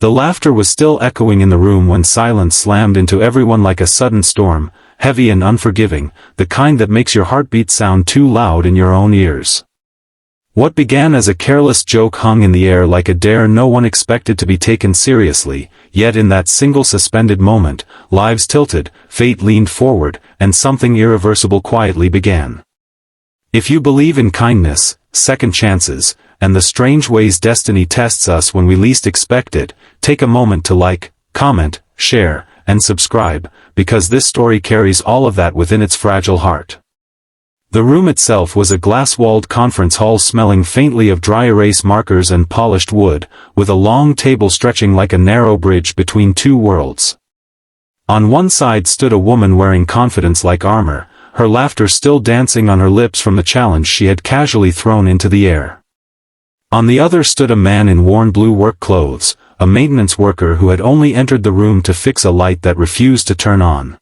The laughter was still echoing in the room when silence slammed into everyone like a sudden storm, heavy and unforgiving, the kind that makes your heartbeat sound too loud in your own ears. What began as a careless joke hung in the air like a dare no one expected to be taken seriously, yet in that single suspended moment, lives tilted, fate leaned forward, and something irreversible quietly began. If you believe in kindness, second chances, and the strange ways destiny tests us when we least expect it, take a moment to like, comment, share, and subscribe, because this story carries all of that within its fragile heart. The room itself was a glass-walled conference hall smelling faintly of dry erase markers and polished wood, with a long table stretching like a narrow bridge between two worlds. On one side stood a woman wearing confidence like armor, her laughter still dancing on her lips from the challenge she had casually thrown into the air. On the other stood a man in worn blue work clothes, a maintenance worker who had only entered the room to fix a light that refused to turn on.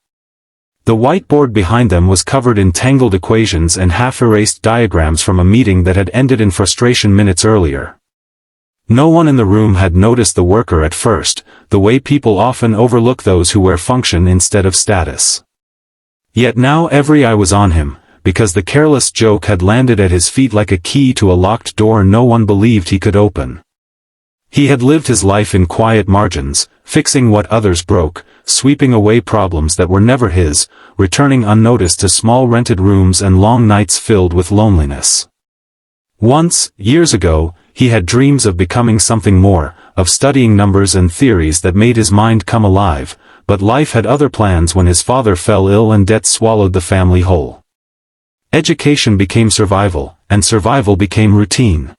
The whiteboard behind them was covered in tangled equations and half-erased diagrams from a meeting that had ended in frustration minutes earlier. No one in the room had noticed the worker at first, the way people often overlook those who wear function instead of status. Yet now every eye was on him, because the careless joke had landed at his feet like a key to a locked door no one believed he could open. He had lived his life in quiet margins, fixing what others broke, sweeping away problems that were never his, returning unnoticed to small rented rooms and long nights filled with loneliness. Once, years ago, he had dreams of becoming something more, of studying numbers and theories that made his mind come alive, but life had other plans when his father fell ill and debt swallowed the family whole. Education became survival, and survival became routine.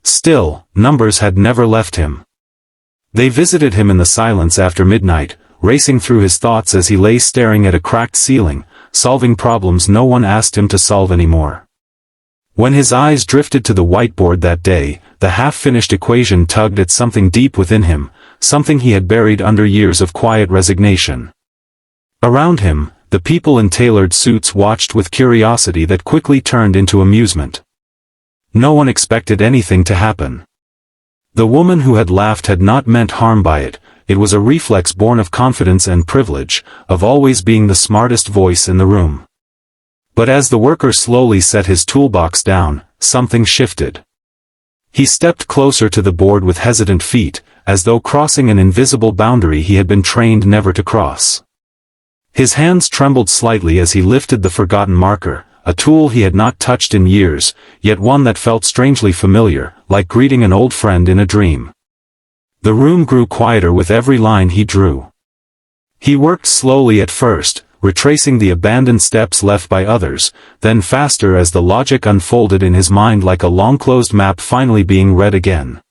Still, numbers had never left him. They visited him in the silence after midnight, racing through his thoughts as he lay staring at a cracked ceiling, solving problems no one asked him to solve anymore. When his eyes drifted to the whiteboard that day, the half-finished equation tugged at something deep within him, something he had buried under years of quiet resignation. Around him, the people in tailored suits watched with curiosity that quickly turned into amusement. No one expected anything to happen. The woman who had laughed had not meant harm by it, it was a reflex born of confidence and privilege, of always being the smartest voice in the room. But as the worker slowly set his toolbox down, something shifted. He stepped closer to the board with hesitant feet, as though crossing an invisible boundary he had been trained never to cross. His hands trembled slightly as he lifted the forgotten marker, a tool he had not touched in years, yet one that felt strangely familiar, like greeting an old friend in a dream. The room grew quieter with every line he drew. He worked slowly at first, retracing the abandoned steps left by others, then faster as the logic unfolded in his mind like a long-closed map finally being read again.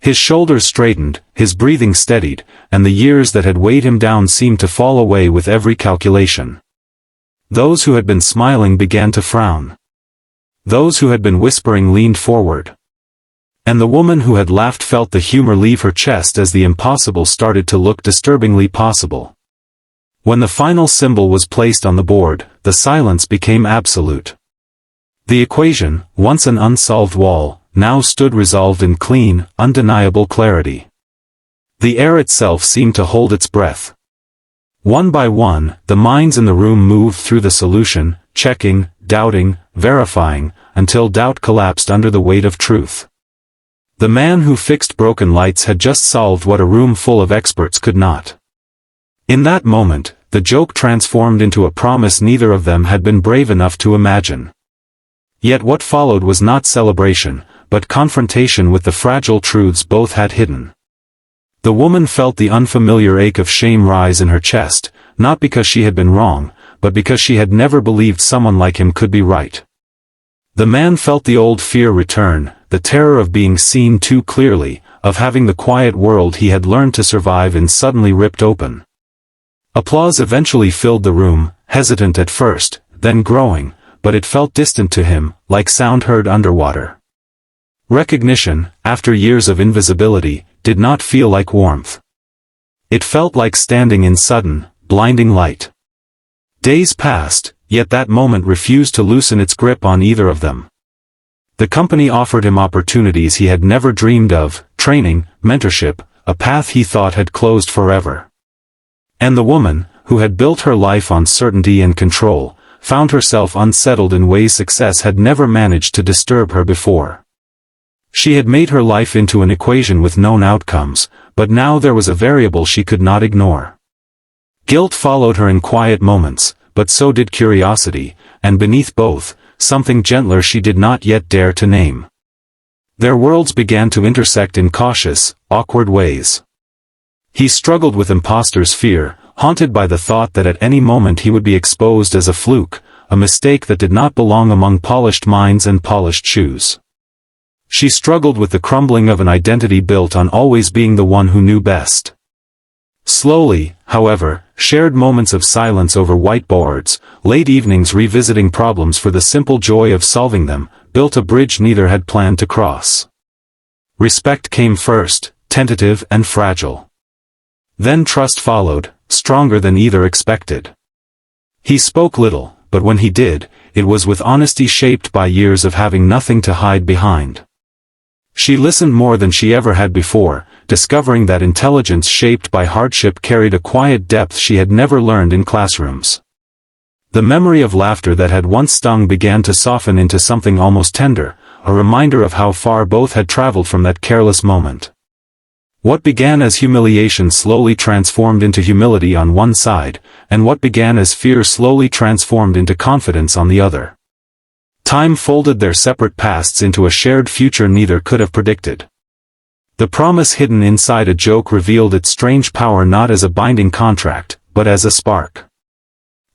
His shoulders straightened, his breathing steadied, and the years that had weighed him down seemed to fall away with every calculation. Those who had been smiling began to frown. Those who had been whispering leaned forward. And the woman who had laughed felt the humor leave her chest as the impossible started to look disturbingly possible. When the final symbol was placed on the board, the silence became absolute. The equation, once an unsolved wall, now stood resolved in clean, undeniable clarity. The air itself seemed to hold its breath. One by one, the minds in the room moved through the solution, checking, doubting, verifying, until doubt collapsed under the weight of truth. The man who fixed broken lights had just solved what a room full of experts could not. In that moment, the joke transformed into a promise neither of them had been brave enough to imagine. Yet what followed was not celebration, but confrontation with the fragile truths both had hidden. The woman felt the unfamiliar ache of shame rise in her chest, not because she had been wrong, but because she had never believed someone like him could be right. The man felt the old fear return, the terror of being seen too clearly, of having the quiet world he had learned to survive in suddenly ripped open. Applause eventually filled the room, hesitant at first, then growing, but it felt distant to him, like sound heard underwater. Recognition, after years of invisibility, did not feel like warmth. It felt like standing in sudden, blinding light. Days passed, yet that moment refused to loosen its grip on either of them. The company offered him opportunities he had never dreamed of, training, mentorship, a path he thought had closed forever. And the woman, who had built her life on certainty and control, found herself unsettled in ways success had never managed to disturb her before. She had made her life into an equation with known outcomes, but now there was a variable she could not ignore. Guilt followed her in quiet moments, but so did curiosity, and beneath both, something gentler she did not yet dare to name. Their worlds began to intersect in cautious, awkward ways. He struggled with imposter's fear, haunted by the thought that at any moment he would be exposed as a fluke, a mistake that did not belong among polished minds and polished shoes. She struggled with the crumbling of an identity built on always being the one who knew best. Slowly, however, shared moments of silence over whiteboards, late evenings revisiting problems for the simple joy of solving them, built a bridge neither had planned to cross. Respect came first, tentative and fragile. Then trust followed, stronger than either expected. He spoke little, but when he did, it was with honesty shaped by years of having nothing to hide behind. She listened more than she ever had before, discovering that intelligence shaped by hardship carried a quiet depth she had never learned in classrooms. The memory of laughter that had once stung began to soften into something almost tender, a reminder of how far both had traveled from that careless moment. What began as humiliation slowly transformed into humility on one side, and what began as fear slowly transformed into confidence on the other. Time folded their separate pasts into a shared future neither could have predicted. The promise hidden inside a joke revealed its strange power not as a binding contract, but as a spark.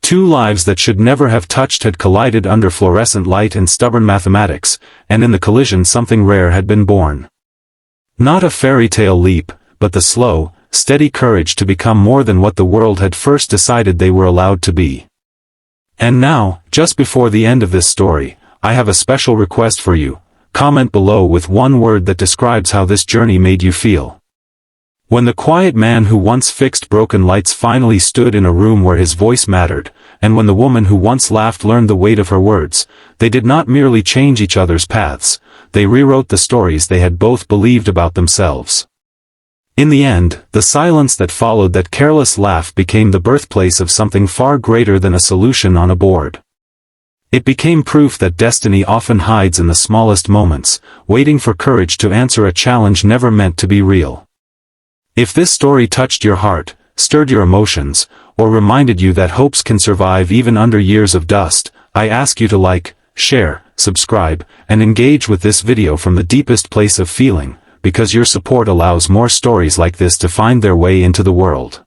Two lives that should never have touched had collided under fluorescent light and stubborn mathematics, and in the collision something rare had been born. Not a fairy tale leap, but the slow, steady courage to become more than what the world had first decided they were allowed to be. And now, just before the end of this story, I have a special request for you. Comment below with one word that describes how this journey made you feel. When the quiet man who once fixed broken lights finally stood in a room where his voice mattered, and when the woman who once laughed learned the weight of her words, they did not merely change each other's paths, they rewrote the stories they had both believed about themselves. In the end, the silence that followed that careless laugh became the birthplace of something far greater than a solution on a board. It became proof that destiny often hides in the smallest moments, waiting for courage to answer a challenge never meant to be real. If this story touched your heart, stirred your emotions, or reminded you that hopes can survive even under years of dust, I ask you to like, share, subscribe, and engage with this video from the deepest place of feeling, because your support allows more stories like this to find their way into the world.